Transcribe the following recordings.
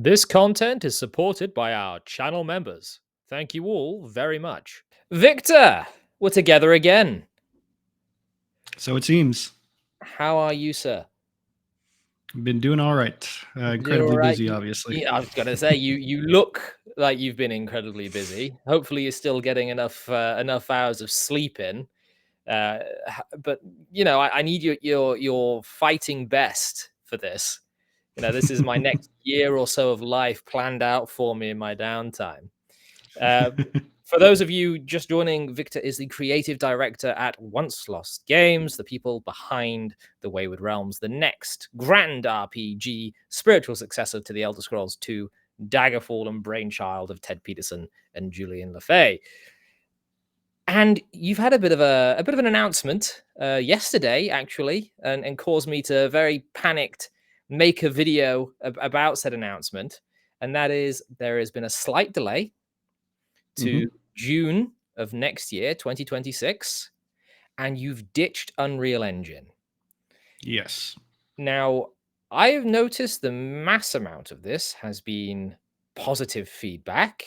This content is supported by our channel members. Thank you all very much. Victor, we're together again. So it seems. How are you, sir? Been doing all right. Doing all Incredibly right? busy, obviously. Yeah, I was gonna say you look like you've been incredibly busy. Hopefully, you're still getting enough hours of sleep in. But I need your fighting best for this. This is my next year or so of life planned out for me in my downtime. Uh, for those of you just joining, Victor is the creative director at Once Lost Games, the people behind the Wayward Realms, the next grand RPG, spiritual successor to the Elder Scrolls 2, Daggerfall, and brainchild of Ted Peterson and Julian LaFay. And you've had a bit of an announcement yesterday, actually, and caused me to very panicked make a video about said announcement. And that is there has been a slight delay to June of next year, 2026, and you've ditched Unreal Engine. Yes. Now, I've noticed the mass amount of this has been positive feedback,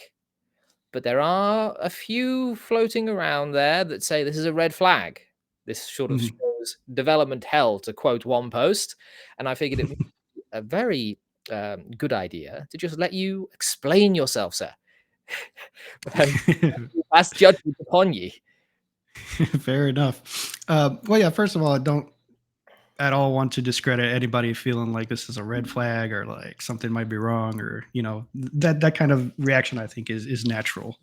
but there are a few floating around there that say this is a red flag. This sort of shows development hell, to quote one post, and I figured it would be a very good idea to just let you explain yourself, sir. That's judgment upon you. Fair enough. Well, yeah, first of all, I don't at all want to discredit anybody feeling like this is a red flag or like something might be wrong, or that kind of reaction I think is natural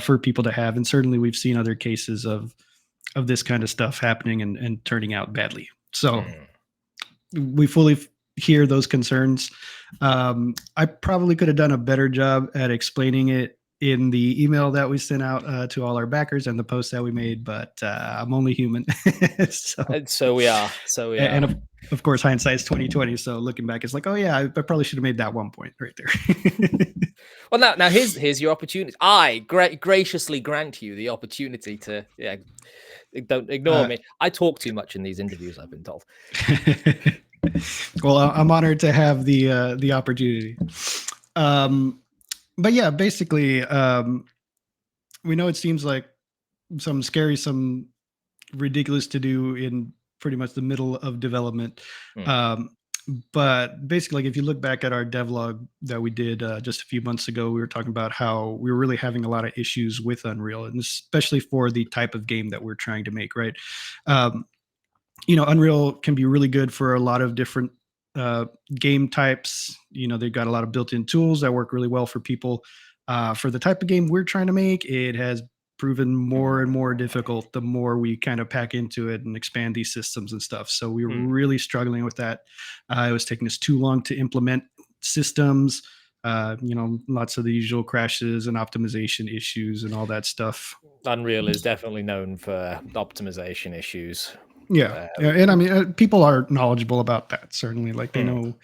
for people to have. And certainly we've seen other cases of this kind of stuff happening and turning out badly. So we fully hear those concerns. I probably could have done a better job at explaining it in the email that we sent out to all our backers and the post that we made, but I'm only human. So we are. And of course, hindsight's 2020. So looking back, it's like, oh yeah, I probably should have made that one point right there. Well, now here's your opportunity. I graciously grant you the opportunity to don't ignore me. I talk too much in these interviews, I've been told. Well, I'm honored to have the opportunity. But yeah, basically, we know it seems like some scary, some ridiculous to do in pretty much the middle of development. But basically, like if you look back at our devlog that we did just a few months ago, we were talking about how we were really having a lot of issues with Unreal, and especially for the type of game that we're trying to make, right? Unreal can be really good for a lot of different game types. They've got a lot of built-in tools that work really well for people. For the type of game we're trying to make, it has proven more and more difficult the more we kind of pack into it and expand these systems and stuff. So we were really struggling with that. It was taking us too long to implement systems. Lots of the usual crashes and optimization issues and all that stuff. Unreal is definitely known for optimization issues. Yeah. And I mean, people are knowledgeable about that, certainly. Like they know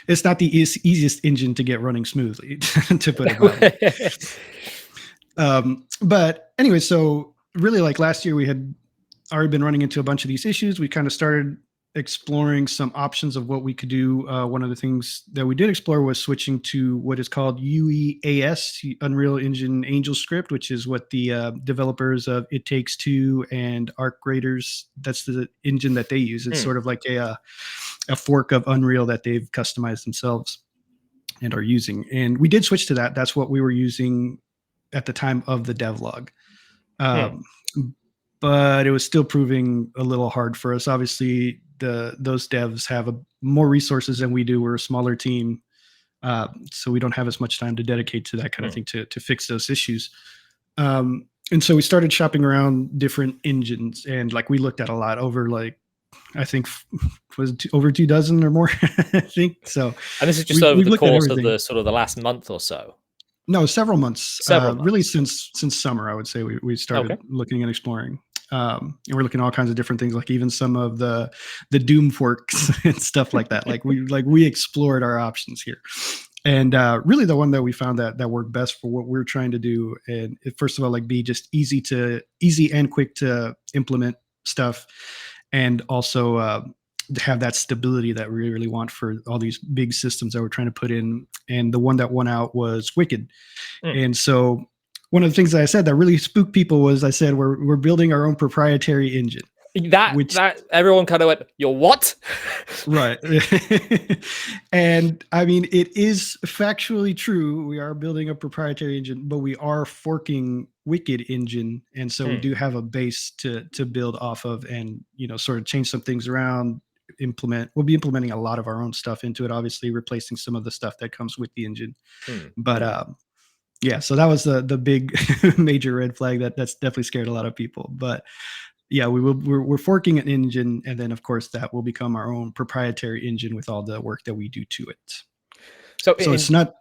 it's not the easiest engine to get running smoothly, to put it mildly. But anyway, so really like last year we had already been running into a bunch of these issues. We kind of started exploring some options of what we could do. One of the things that we did explore was switching to what is called UEAS, Unreal Engine Angel Script, which is what the developers of It Takes Two and Arc Raiders, that's the engine that they use. It's sort of like a fork of Unreal that they've customized themselves and are using. And we did switch to that. That's what we were using at the time of the devlog. But it was still proving a little hard for us. Obviously, those devs have more resources than we do. We're a smaller team, so we don't have as much time to dedicate to that kind of thing to fix those issues. And so we started shopping around different engines, and like we looked at a lot over like I think was over 2 dozen or more. I think so. And this is just over the course of the sort of the last month or so. No, several months. Really since summer, I would say we started looking and exploring. And we're looking at all kinds of different things, like even some of the Doom forks and stuff like that. We explored our options here. And really the one that we found that worked best for what we're trying to do, and first of all, like be just easy and quick to implement stuff, and also have that stability that we really want for all these big systems that we're trying to put in. And the one that won out was Wicked. And so one of the things that I said that really spooked people was I said we're building our own proprietary engine. That everyone kind of went, "You're what?" Right. And I mean, it is factually true. We are building a proprietary engine, but we are forking Wicked engine, and so we do have a base to build off of, and sort of change some things around. We'll be implementing a lot of our own stuff into it, obviously replacing some of the stuff that comes with the engine. But yeah, so that was the big major red flag that's definitely scared a lot of people. But yeah, we're forking an engine, and then of course that will become our own proprietary engine with all the work that we do to it. So it's not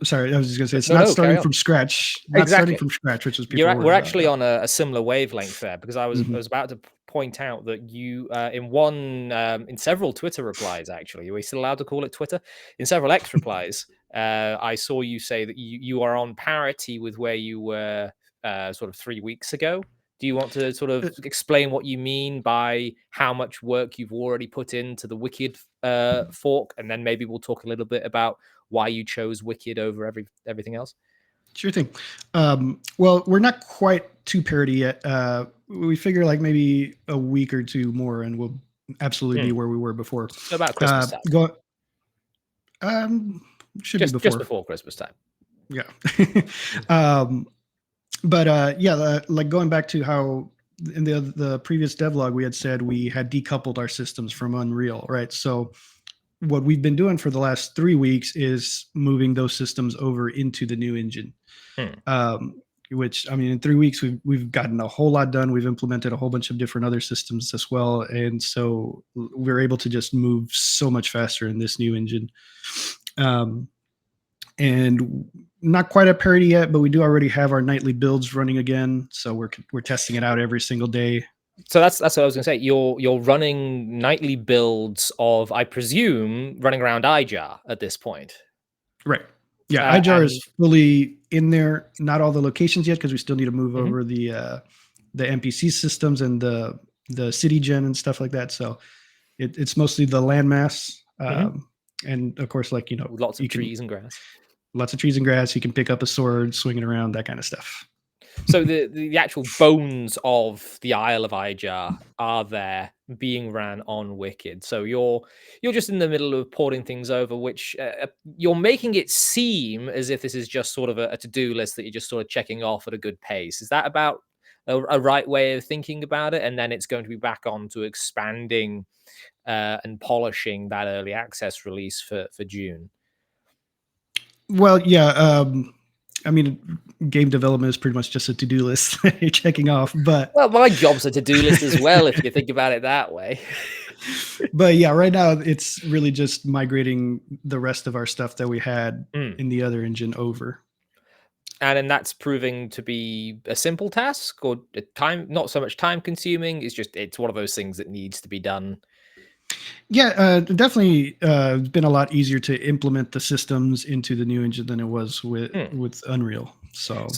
sorry, I was just gonna say it's not starting from scratch. Not starting from scratch, which is people we're actually on a similar wavelength there, because I was about to point out that you in several Twitter replies, actually, are we still allowed to call it Twitter? In several X replies, I saw you say that you are on parity with where you were sort of 3 weeks ago. Do you want to sort of explain what you mean by how much work you've already put into the Wicked fork, and then maybe we'll talk a little bit about why you chose Wicked over everything else? Sure thing. Well, we're not quite to parity yet. We figure like maybe a week or two more, and we'll absolutely be where we were before. So about Christmas time. Should be before. Just before Christmas time. Yeah. Yeah, like going back to how in the previous devlog we had said we had decoupled our systems from Unreal, right? So what we've been doing for the last 3 weeks is moving those systems over into the new engine. Which, I mean, in 3 weeks we've gotten a whole lot done. We've implemented a whole bunch of different other systems as well, and so we're able to just move so much faster in this new engine. And not quite at parity yet, but we do already have our nightly builds running again. So we're testing it out every single day. So that's what I was going to say. You're running nightly builds of, I presume, running around Ijar at this point. Right. Yeah, Ijar is fully in there. Not all the locations yet, because we still need to move over the NPC systems and the city gen and stuff like that. So it's mostly the landmass. And of course, like, lots of trees and grass. Lots of trees and grass. You can pick up a sword, swing it around, that kind of stuff. So the actual bones of the Isle of Ijar are there being ran on Wicked. So you're just in the middle of porting things over, which you're making it seem as if this is just sort of a to-do list that you're just sort of checking off at a good pace. Is that about a right way of thinking about it? And then it's going to be back on to expanding and polishing that early access release for June. Well, yeah. I mean, game development is pretty much just a to-do list you're checking off. But well, my job's a to-do list as well, if you think about it that way. But yeah, right now it's really just migrating the rest of our stuff that we had in the other engine over. And then that's proving to be a simple task, or not so much time consuming. It's one of those things that needs to be done. Yeah, definitely. It's been a lot easier to implement the systems into the new engine than it was with Unreal. So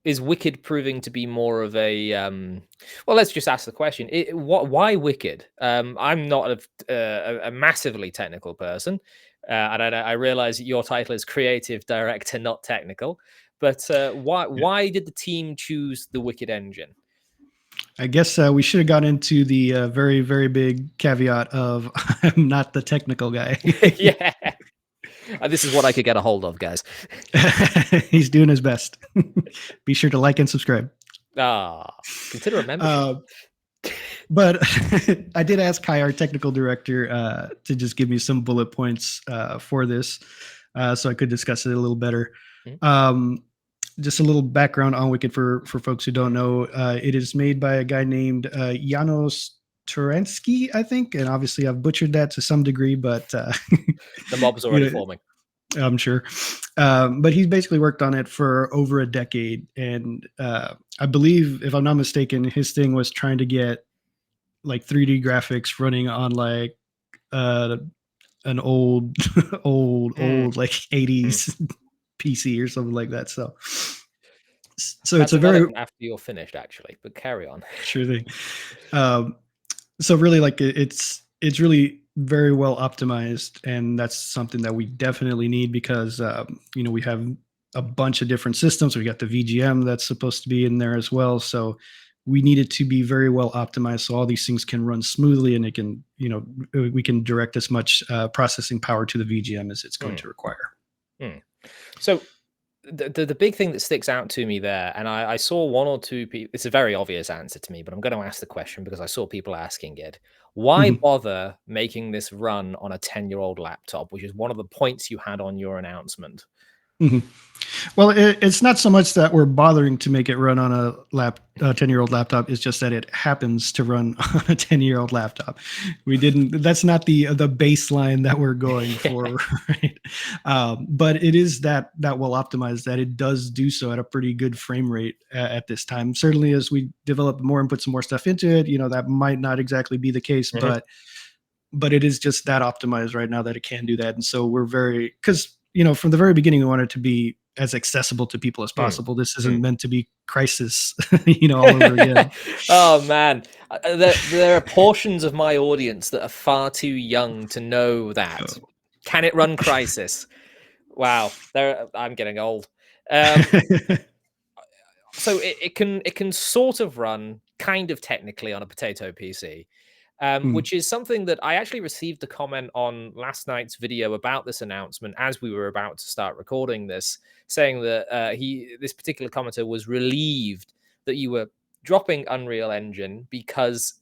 is Wicked proving to be more of a well, let's just ask the question. Why Wicked? I'm not a massively technical person, and I realize that your title is creative director, not technical. But why did the team choose the Wicked engine? I guess we should have got into the very, very big caveat of I'm not the technical guy. Yeah. This is what I could get a hold of, guys. He's doing his best. Be sure to like and subscribe. Consider a membership. But I did ask Kai, our technical director, to just give me some bullet points for this, so I could discuss it a little better. Just a little background on Wicked for folks who don't know. It is made by a guy named Janos Turensky, I think, and obviously I've butchered that to some degree, but the mob's already forming. I'm sure. But he's basically worked on it for over a decade, and I believe, if I'm not mistaken, his thing was trying to get like 3D graphics running on like an old like 80s PC or something like that. So it's a very after you're finished, actually, but carry on. Sure thing. So really, like, it's it's really very well optimized, and that's something that we definitely need because we have a bunch of different systems. We got the VGM that's supposed to be in there as well, so we need it to be very well optimized so all these things can run smoothly, and it can, we can direct as much processing power to the VGM as it's going to require. So the big thing that sticks out to me there, and I saw one or two people, it's a very obvious answer to me, but I'm going to ask the question because I saw people asking it. Why Mhm. bother making this run on a 10-year-old laptop, which is one of the points you had on your announcement? Mhm. Well, it's not so much that we're bothering to make it run on a 10-year-old laptop. It's just that it happens to run on a 10-year-old laptop. We didn't. That's not the baseline that we're going for, right? But it is that well optimized that it does do so at a pretty good frame rate at this time. Certainly, as we develop more and put some more stuff into it, that might not exactly be the case, Mhm. but it is just that optimized right now that it can do that. And so we're very, because from the very beginning we want it to be as accessible to people as Mm, possible. This mm. isn't meant to be Crisis all over again. Oh man, there are portions of my audience that are far too young to know that. So. Can it run Crisis? Wow, I'm getting old. Um, so it can sort of run kind of technically on a potato PC, Mm, which is something that I actually received a comment on last night's video about this announcement as we were about to start recording this, saying that this particular commenter was relieved that you were dropping Unreal Engine because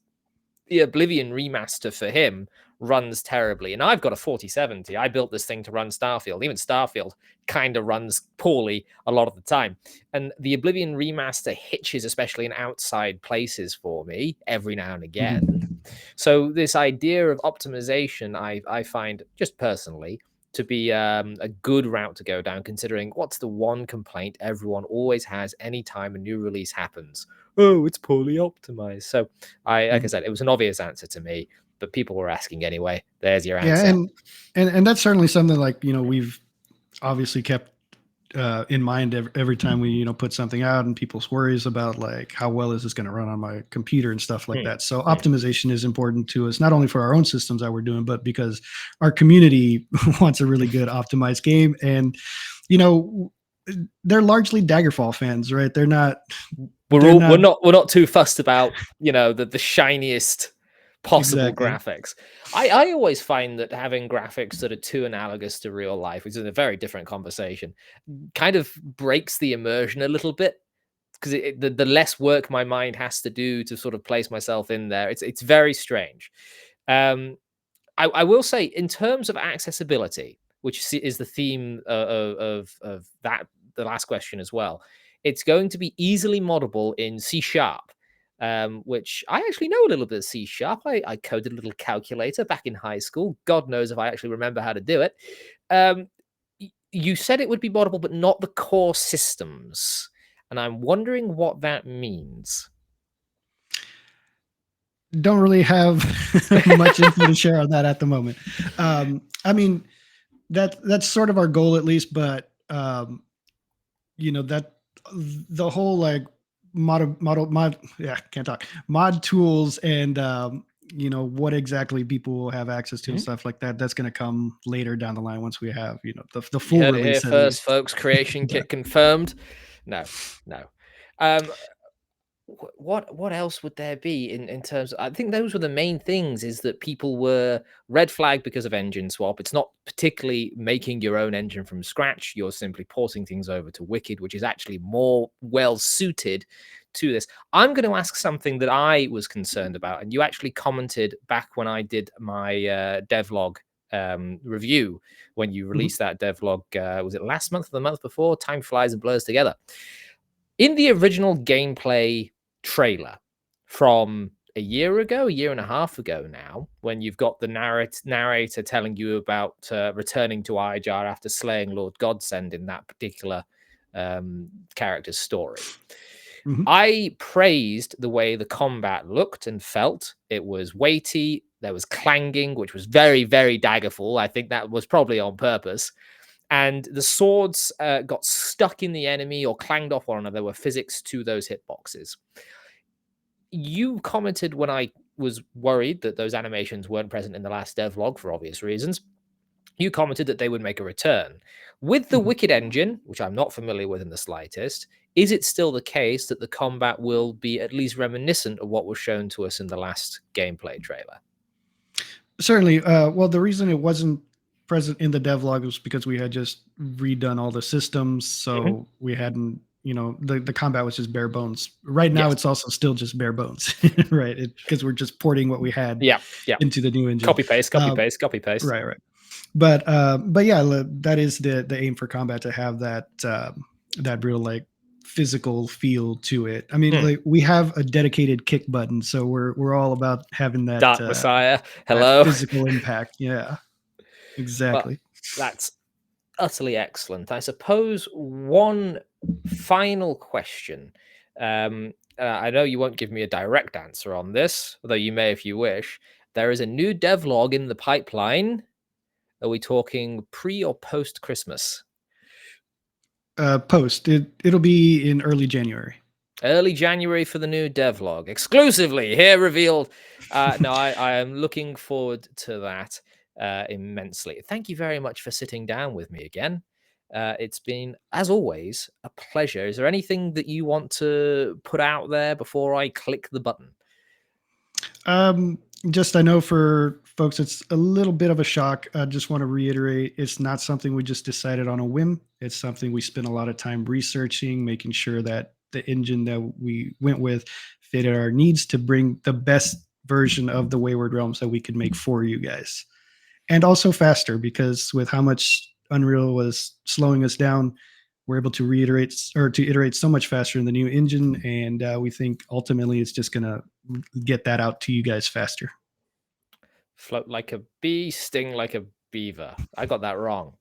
the Oblivion remaster for him runs terribly. And I've got a 4070. I built this thing to run Starfield. Even Starfield kind of runs poorly a lot of the time. And the Oblivion remaster hitches, especially in outside places for me every now and again. mhm. So this idea of optimization, I find just personally to be a good route to go down, considering what's the one complaint everyone always has anytime a new release happens? Oh, it's poorly optimized. So like I Mhm. said, it was an obvious answer to me, but people were asking anyway. There's your Yeah, answer. and that's certainly something like we've obviously kept in mind every time we put something out, and people's worries about like how well is this going to run on my computer and stuff like Hmm, that. So hmm. optimization is important to us, not only for our own systems that we're doing, but because our community wants a really good optimized game. And you know they're largely Daggerfall fans, right? They're not We're not too fussed about the shiniest possible exactly. graphics. I always find that having graphics that are too analogous to real life, which is a very different conversation, kind of breaks the immersion a little bit because the less work my mind has to do to sort of place myself in there. It's very strange. Um, I will say, in terms of accessibility, which is the theme of that the last question as well, it's going to be easily moddable in C sharp, which I actually know a little bit of C sharp. I coded a little calculator back in high school. God knows if I actually remember how to do it. Um, you said it would be moddable, but not the core systems, and I'm wondering what that means. Don't really have much info to share on that at the moment. I mean, that's sort of our goal at least, but that the whole like mod yeah, can't talk, mod tools, and what exactly people will have access to and Mhm. stuff like that, that's going to come later down the line once we have the You full heard it here release at first, least. folks. Creation But kit confirmed. No, no. Um, what else would there be in terms of, I think those were the main things, is that people were red flagged because of engine swap. It's not particularly making your own engine from scratch. You're simply porting things over to Wicked, which is actually more well suited to this. I'm going to ask something that I was concerned about, and you actually commented back when I did my devlog review, when you mhm, released that devlog. Was it last month or the month before? Time flies and blurs together. In the original gameplay trailer from a year ago, a year and a half ago now, when you've got the narrator telling you about returning to Ijar after slaying Lord Godsend in that particular character's story, mhm. I praised the way the combat looked and felt. It was weighty. There was clanging, which was very, very Daggerfall. I think that was probably on purpose. And the swords got stuck in the enemy or clanged off one another. There were physics to those hitboxes. You commented when I was worried that those animations weren't present in the last devlog for obvious reasons, you commented that they would make a return. With the Mhm. Wicked engine, which I'm not familiar with in the slightest, is it still the case that the combat will be at least reminiscent of what was shown to us in the last gameplay trailer? Certainly. Well, the reason it wasn't present in the devlog was because we had just redone all the systems, Mhm. so we hadn't, the combat was just bare bones. Right now, Yes. it's also still just bare bones, right? Because we're just porting what we had Yeah. Yeah. into the new engine. Copy paste. Copy Uh, paste. Copy paste. right, right. But yeah, that is the aim for combat, to have that real like physical feel to it. I mean, Mm. like, we have a dedicated kick button, so we're all about having Dark Messiah. that Hello. physical impact. Yeah, Well, exactly. that's utterly excellent. I suppose one final question. I know you won't give me a direct answer on this, although you may if you wish. There is a new devlog in the pipeline. Are we talking pre or post Christmas? Post it'll be in early January. Early January for the new devlog, exclusively here revealed. No, I am looking forward to that immensely. Thank you very much for sitting down with me again. It's been, as always, a pleasure. Is there anything that you want to put out there before I click the button? Just, I know for folks, it's a little bit of a shock. I just want to reiterate, it's not something we just decided on a whim. It's something we spent a lot of time researching, making sure that the engine that we went with fitted our needs to bring the best version of the Wayward Realms that we could make for you guys. And also faster, because with how much Unreal was slowing us down, we're able to iterate so much faster in the new engine, and we think ultimately it's just going to get that out to you guys faster. Float like a bee, sting like a beaver. I got that wrong.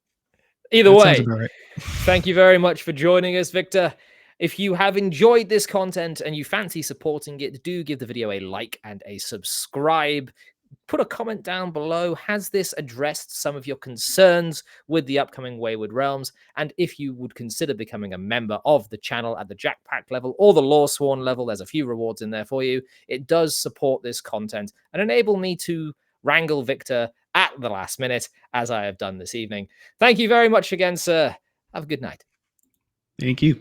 Either That sounds way, about right. thank you very much for joining us, Victor. If you have enjoyed this content and you fancy supporting it, do give the video a like and a subscribe. Put a comment down below. Has this addressed some of your concerns with the upcoming Wayward Realms? And if you would consider becoming a member of the channel at the Jackpack level or the Lawsworn level, there's a few rewards in there for you. It does support this content and enable me to wrangle Victor at the last minute, as I have done this evening. Thank you very much again, sir. Have a good night. Thank you.